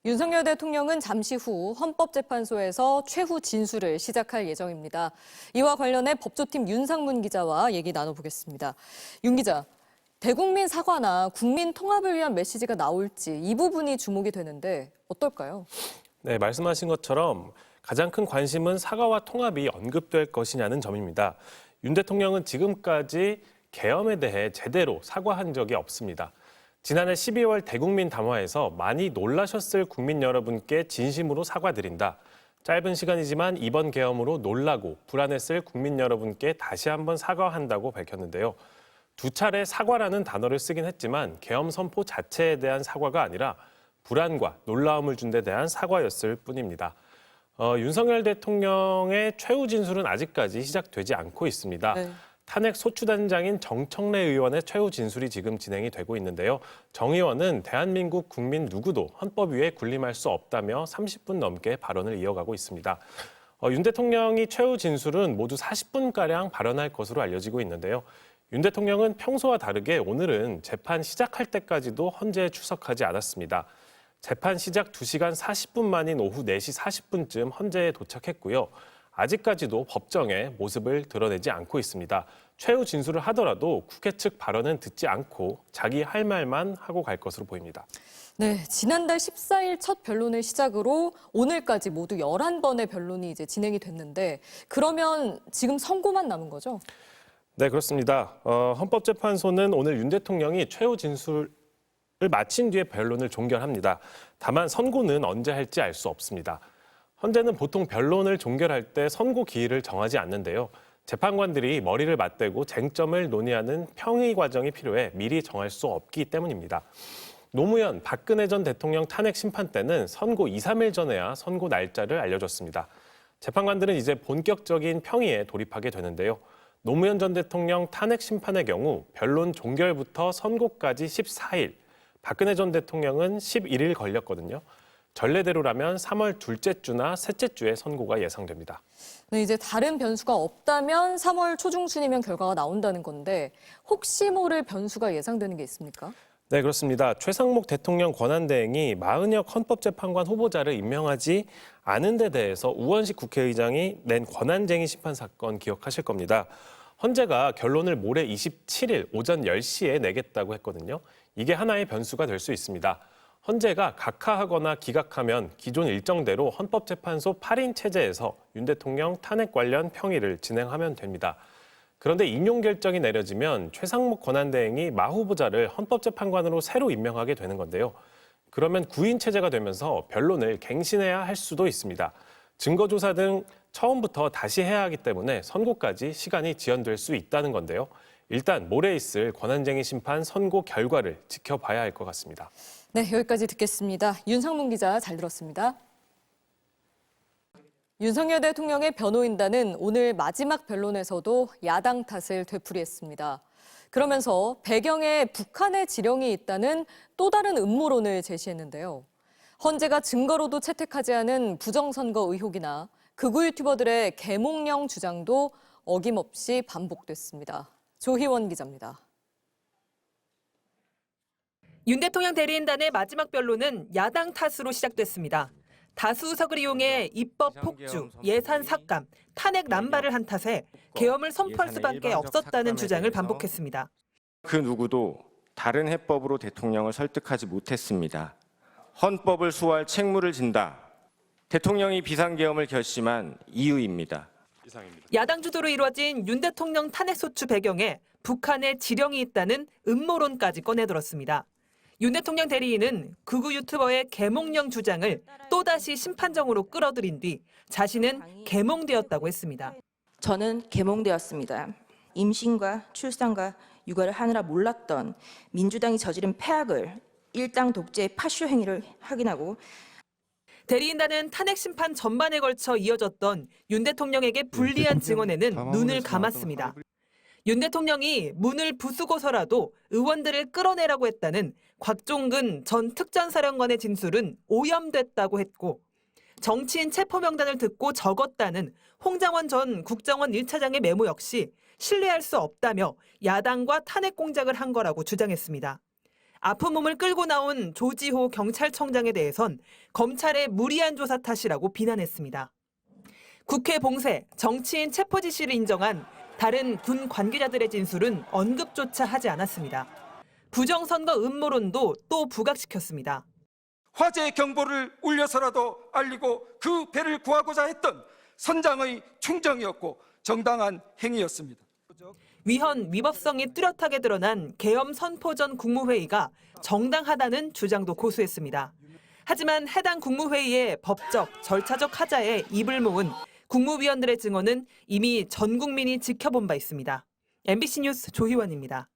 윤석열 대통령은 잠시 후 헌법재판소에서 최후 진술을 시작할 예정입니다. 이와 관련해 법조팀 윤상문 기자와 얘기 나눠보겠습니다. 윤 기자, 대국민 사과나 국민 통합을 위한 메시지가 나올지 이 부분이 주목이 되는데 어떨까요? 네, 말씀하신 것처럼 가장 큰 관심은 사과와 통합이 언급될 것이냐는 점입니다. 윤 대통령은 지금까지 계엄에 대해 제대로 사과한 적이 없습니다. 지난해 12월 대국민 담화에서 많이 놀라셨을 국민 여러분께 진심으로 사과드린다. 짧은 시간이지만 이번 계엄으로 놀라고 불안했을 국민 여러분께 다시 한번 사과한다고 밝혔는데요. 두 차례 사과라는 단어를 쓰긴 했지만 계엄 선포 자체에 대한 사과가 아니라 불안과 놀라움을 준 데 대한 사과였을 뿐입니다. 윤석열 대통령의 최후 진술은 아직까지 시작되지 않고 있습니다. 네. 탄핵 소추단장인 정청래 의원의 최후 진술이 지금 진행이 되고 있는데요. 정 의원은 대한민국 국민 누구도 헌법 위에 군림할 수 없다며 30분 넘게 발언을 이어가고 있습니다. 윤 대통령이 최후 진술은 모두 40분가량 발언할 것으로 알려지고 있는데요. 윤 대통령은 평소와 다르게 오늘은 재판 시작할 때까지도 헌재에 출석하지 않았습니다. 재판 시작 2시간 40분 만인 오후 4시 40분쯤 헌재에 도착했고요. 아직까지도 법정에 모습을 드러내지 않고 있습니다. 최후 진술을 하더라도 국회 측 발언은 듣지 않고 자기 할 말만 하고 갈 것으로 보입니다. 네, 지난달 14일 첫 변론을 시작으로 오늘까지 모두 11번의 변론이 이제 진행이 됐는데 그러면 지금 선고만 남은 거죠? 네, 그렇습니다. 헌법재판소는 오늘 윤 대통령이 최후 진술을 마친 뒤에 변론을 종결합니다. 다만 선고는 언제 할지 알 수 없습니다. 헌재는 보통 변론을 종결할 때 선고 기일을 정하지 않는데요. 재판관들이 머리를 맞대고 쟁점을 논의하는 평의 과정이 필요해 미리 정할 수 없기 때문입니다. 노무현, 박근혜 전 대통령 탄핵 심판 때는 선고 2, 3일 전에야 선고 날짜를 알려줬습니다. 재판관들은 이제 본격적인 평의에 돌입하게 되는데요. 노무현 전 대통령 탄핵 심판의 경우 변론 종결부터 선고까지 14일, 박근혜 전 대통령은 11일 걸렸거든요. 전례대로라면 3월 둘째 주나 셋째 주에 선고가 예상됩니다. 네, 이제 다른 변수가 없다면 3월 초중순이면 결과가 나온다는 건데 혹시 모를 변수가 예상되는 게 있습니까? 네, 그렇습니다. 최상목 대통령 권한대행이 마은혁 헌법재판관 후보자를 임명하지 않은 데 대해서 우원식 국회의장이 낸 권한쟁의 심판 사건 기억하실 겁니다. 헌재가 결론을 모레 27일 오전 10시에 내겠다고 했거든요. 이게 하나의 변수가 될 수 있습니다. 헌재가 각하하거나 기각하면 기존 일정대로 헌법재판소 8인 체제에서 윤 대통령 탄핵 관련 평의를 진행하면 됩니다. 그런데 인용 결정이 내려지면 최상목 권한대행이 마 후보자를 헌법재판관으로 새로 임명하게 되는 건데요. 그러면 9인 체제가 되면서 변론을 갱신해야 할 수도 있습니다. 증거조사 등 처음부터 다시 해야 하기 때문에 선고까지 시간이 지연될 수 있다는 건데요. 일단 모레 있을 권한쟁의 심판 선고 결과를 지켜봐야 할 것 같습니다. 네, 여기까지 듣겠습니다. 윤상문 기자 잘 들었습니다. 윤석열 대통령의 변호인단은 오늘 마지막 변론에서도 야당 탓을 되풀이했습니다. 그러면서 배경에 북한의 지령이 있다는 또 다른 음모론을 제시했는데요. 헌재가 증거로도 채택하지 않은 부정선거 의혹이나 극우 유튜버들의 계몽령 주장도 어김없이 반복됐습니다. 조희원 기자입니다. 윤 대통령 대리인단의 마지막 변론은 야당 탓으로 시작됐습니다. 다수 의석을 이용해 입법 폭주, 예산 삭감, 탄핵 남발을 한 탓에 계엄을 선포할 수밖에 없었다는 주장을 반복했습니다. 그 누구도 다른 해법으로 대통령을 설득하지 못했습니다. 헌법을 수호할 책무를 진다. 대통령이 비상계엄을 결심한 이유입니다. 야당 주도로 이루어진 윤 대통령 탄핵소추 배경에 북한의 지령이 있다는 음모론까지 꺼내들었습니다. 윤 대통령 대리인은 극우 유튜버의 계몽령 주장을 또다시 심판정으로 끌어들인 뒤 자신은 계몽되었다고 했습니다. 저는 계몽되었습니다. 임신과 출산과 육아를 하느라 몰랐던 민주당이 저지른 폐악을 일당 독재의 파쇼 행위를 확인하고 대리인단은 탄핵 심판 전반에 걸쳐 이어졌던 윤 대통령에게 불리한 증언에는 눈을 감았습니다. 윤 대통령이 문을 부수고서라도 의원들을 끌어내라고 했다는 곽종근 전 특전사령관의 진술은 오염됐다고 했고 정치인 체포 명단을 듣고 적었다는 홍장원 전 국정원 1차장의 메모 역시 신뢰할 수 없다며 야당과 탄핵 공작을 한 거라고 주장했습니다. 아픈 몸을 끌고 나온 조지호 경찰청장에 대해선 검찰의 무리한 조사 탓이라고 비난했습니다. 국회 봉쇄, 정치인 체포 지시를 인정한 다른 군 관계자들의 진술은 언급조차 하지 않았습니다. 부정선거 음모론도 또 부각시켰습니다. 화재의 경보를 울려서라도 알리고 그 배를 구하고자 했던 선장의 충정이었고 정당한 행위였습니다. 위헌 위법성이 뚜렷하게 드러난 계엄 선포 전 국무회의가 정당하다는 주장도 고수했습니다. 하지만 해당 국무회의의 법적, 절차적 하자에 입을 모은 국무위원들의 증언은 이미 전 국민이 지켜본 바 있습니다. MBC 뉴스 조희원입니다.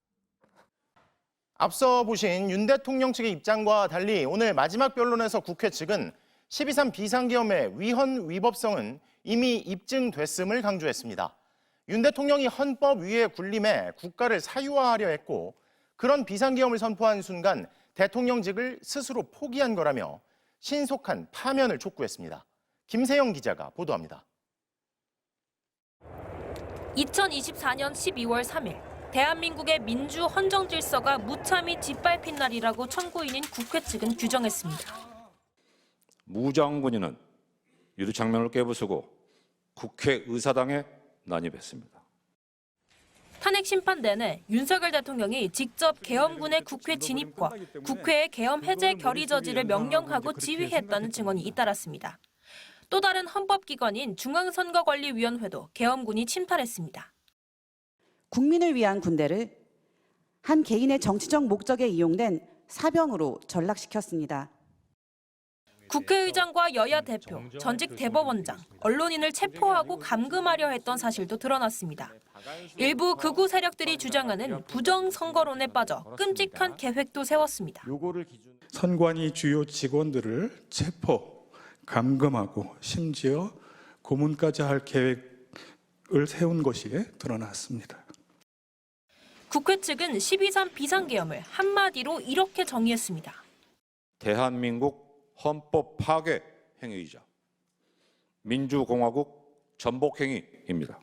앞서 보신 윤 대통령 측의 입장과 달리 오늘 마지막 변론에서 국회 측은 12.3 비상계엄의 위헌 위법성은 이미 입증됐음을 강조했습니다. 윤 대통령이 헌법 위의 군림에 국가를 사유화하려 했고 그런 비상계엄을 선포한 순간 대통령직을 스스로 포기한 거라며 신속한 파면을 촉구했습니다. 김세영 기자가 보도합니다. 2024년 12월 3일 대한민국의 민주 헌정 질서가 무참히 짓밟힌 날이라고 청구인인 국회 측은 규정했습니다. 무장군인은 유리창문을 깨부수고 국회의사당에 난입했습니다. 탄핵 심판 내내 윤석열 대통령이 직접 계엄군의 국회 진입과 국회의 계엄 해제 결의 저지를 명령하고 지휘했다는 증언이 잇따랐습니다. 또 다른 헌법기관인 중앙선거관리위원회도 계엄군이 침탈했습니다. 국민을 위한 군대를 한 개인의 정치적 목적에 이용된 사병으로 전락시켰습니다. 국회의장과 여야 대표, 전직 대법원장, 언론인을 체포하고 감금하려 했던 사실도 드러났습니다. 일부 극우 세력들이 주장하는 부정선거론에 빠져 끔찍한 계획도 세웠습니다. 선관위 주요 직원들을 체포, 감금하고 심지어 고문까지 할 계획을 세운 것이 드러났습니다. 국회 측은 12.3 비상계엄을 한마디로 이렇게 정의했습니다. 대한민국 헌법 파괴 행위이자 민주공화국 전복 행위입니다.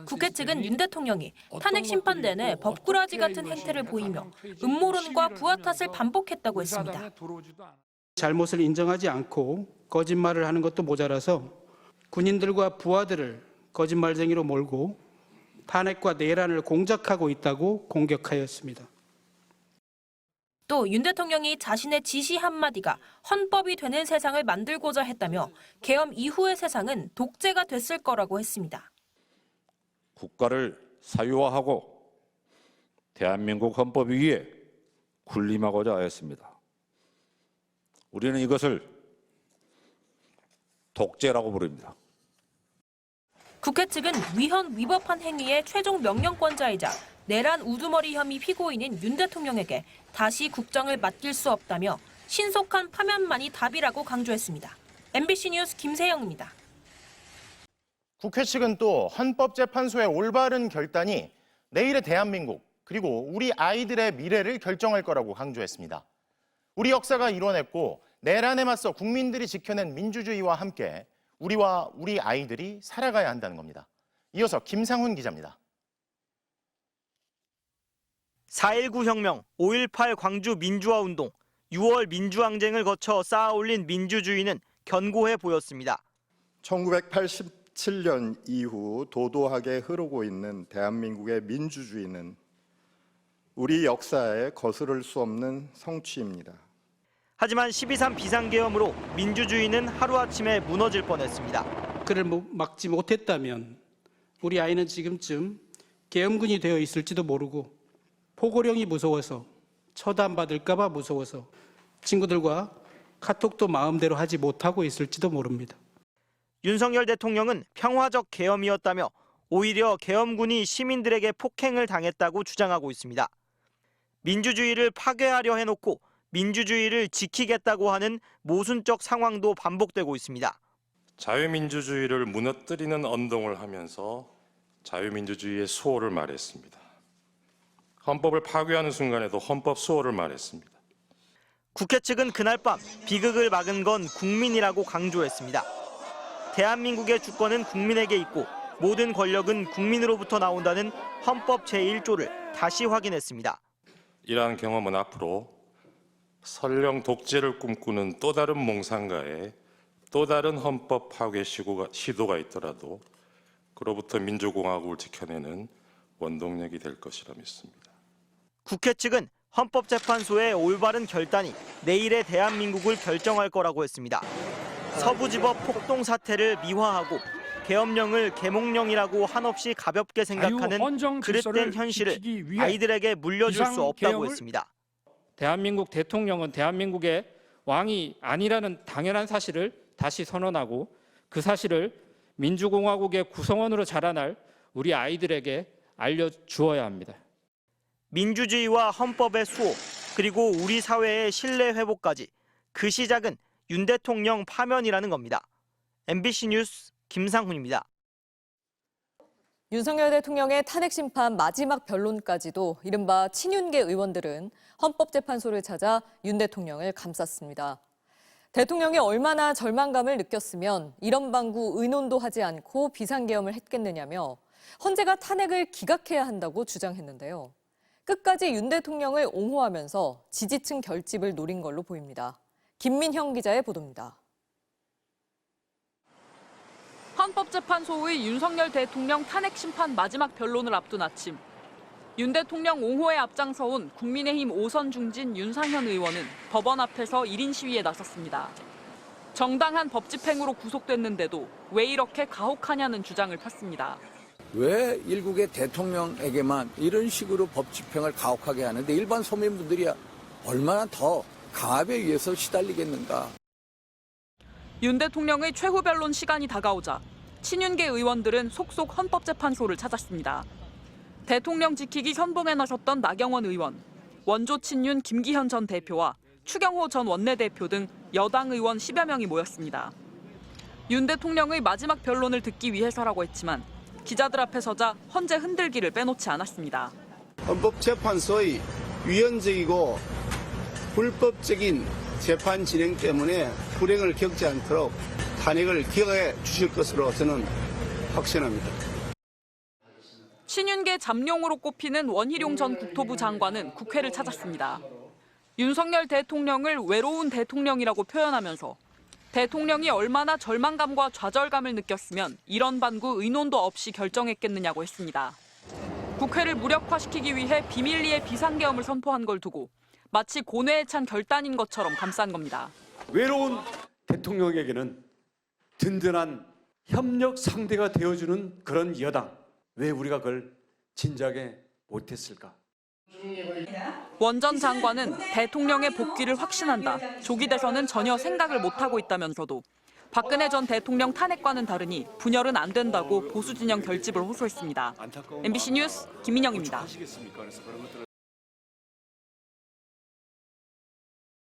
국회 측은 윤 대통령이 탄핵 심판 내내 법꾸라지 같은 행태를 보이며 음모론과 부하 탓을 반복했다고 했습니다. 잘못을 인정하지 않고 거짓말을 하는 것도 모자라서 군인들과 부하들을 거짓말쟁이로 몰고 탄핵과 내란을 공작하고 있다고 공격하였습니다. 또 윤 대통령이 자신의 지시 한마디가 헌법이 되는 세상을 만들고자 했다며 계엄 이후의 세상은 독재가 됐을 거라고 했습니다. 국가를 사유화하고 대한민국 헌법 위에 군림하고자 하였습니다. 우리는 이것을 독재라고 부릅니다. 국회 측은 위헌 위법한 행위의 최종 명령권자이자 내란 우두머리 혐의 피고인인 윤 대통령에게 다시 국정을 맡길 수 없다며 신속한 파면만이 답이라고 강조했습니다. MBC 뉴스 김세영입니다. 국회 측은 또 헌법재판소의 올바른 결단이 내일의 대한민국 그리고 우리 아이들의 미래를 결정할 거라고 강조했습니다. 우리 역사가 이뤄냈고 내란에 맞서 국민들이 지켜낸 민주주의와 함께 우리와 우리 아이들이 살아가야 한다는 겁니다. 이어서 김상훈 기자입니다. 4.19 혁명, 5.18 광주 민주화운동, 6월 민주항쟁을 거쳐 쌓아올린 민주주의는 견고해 보였습니다. 1987년 이후 도도하게 흐르고 있는 대한민국의 민주주의는 우리 역사에 거스를 수 없는 성취입니다. 하지만 12.3 비상계엄으로 민주주의는 하루아침에 무너질 뻔했습니다. 그를 막지 못했다면 우리 아이는 지금쯤 계엄군이 되어 있을지도 모르고 포고령이 무서워서 처단받을까 봐 무서워서 친구들과 카톡도 마음대로 하지 못하고 있을지도 모릅니다. 윤석열 대통령은 평화적 계엄이었다며 오히려 계엄군이 시민들에게 폭행을 당했다고 주장하고 있습니다. 민주주의를 파괴하려 해놓고 민주주의를 지키겠다고 하는 모순적 상황도 반복되고 있습니다. 자유민주주의를 무너뜨리는 언동을 하면서 자유민주주의의 수호를 말했습니다. 헌법을 파괴하는 순간에도 헌법 수호를 말했습니다. 국회 측은 그날 밤 비극을 막은 건 국민이라고 강조했습니다. 대한민국의 주권은 국민에게 있고 모든 권력은 국민으로부터 나온다는 헌법 제1조를 다시 확인했습니다. 이러한 경험은 앞으로 설령 독재를 꿈꾸는 또 다른 몽상가의 또 다른 헌법 파괴 시도가 있더라도 그로부터 민주공화국을 지켜내는 원동력이 될 것이라 믿습니다. 국회 측은 헌법재판소의 올바른 결단이 내일의 대한민국을 결정할 거라고 했습니다. 서부지법 폭동 사태를 미화하고 계엄령을 계몽령이라고 한없이 가볍게 생각하는 그릇된 현실을 아이들에게 물려줄 수 없다고 했습니다. 대한민국 대통령은 대한민국의 왕이 아니라는 당연한 사실을 다시 선언하고 그 사실을 민주공화국의 구성원으로 자라날 우리 아이들에게 알려주어야 합니다. 민주주의와 헌법의 수호, 그리고 우리 사회의 신뢰 회복까지 그 시작은 윤 대통령 파면이라는 겁니다. MBC 뉴스 김상훈입니다. 윤석열 대통령의 탄핵 심판 마지막 변론까지도 이른바 친윤계 의원들은 헌법재판소를 찾아 윤 대통령을 감쌌습니다. 대통령이 얼마나 절망감을 느꼈으면 이런 방구 의논도 하지 않고 비상계엄을 했겠느냐며 헌재가 탄핵을 기각해야 한다고 주장했는데요. 끝까지 윤 대통령을 옹호하면서 지지층 결집을 노린 걸로 보입니다. 김민형 기자의 보도입니다. 헌법재판소의 윤석열 대통령 탄핵 심판 마지막 변론을 앞둔 아침, 윤 대통령 옹호에 앞장서온 국민의힘 5선 중진 윤상현 의원은 법원 앞에서 1인 시위에 나섰습니다. 정당한 법 집행으로 구속됐는데도 왜 이렇게 가혹하냐는 주장을 폈습니다. 왜 일국의 대통령에게만 이런 식으로 법 집행을 가혹하게 하는데 일반 서민분들이야 얼마나 더 강압에 의해서 시달리겠는가. 윤 대통령의 최후 변론 시간이 다가오자 친윤계 의원들은 속속 헌법재판소를 찾았습니다. 대통령 지키기 선봉에 나섰던 나경원 의원, 원조 친윤 김기현 전 대표와 추경호 전 원내대표 등 여당 의원 10여 명이 모였습니다. 윤 대통령의 마지막 변론을 듣기 위해서라고 했지만 기자들 앞에 서자 헌재 흔들기를 빼놓지 않았습니다. 헌법재판소의 위헌적이고 불법적인 재판 진행 때문에 불행을 겪지 않도록 탄핵을 기각해 주실 것으로 저는 확신합니다. 친윤계 잠룡으로 꼽히는 원희룡 전 국토부 장관은 국회를 찾았습니다. 윤석열 대통령을 외로운 대통령이라고 표현하면서 대통령이 얼마나 절망감과 좌절감을 느꼈으면 이런 반구 의논도 없이 결정했겠느냐고 했습니다. 국회를 무력화시키기 위해 비밀리에 비상계엄을 선포한 걸 두고 마치 고뇌에 찬 결단인 것처럼 감싼 겁니다. 외로운 대통령에게는 든든한 협력 상대가 되어주는 그런 여당, 왜 우리가 그걸 진작에 못했을까? 원 전 장관은 대통령의 복귀를 확신한다. 조기 대선은 전혀 생각을 못하고 있다면서도 박근혜 전 대통령 탄핵과는 다르니 분열은 안 된다고 보수 진영 결집을 호소했습니다. MBC 뉴스 김민영입니다.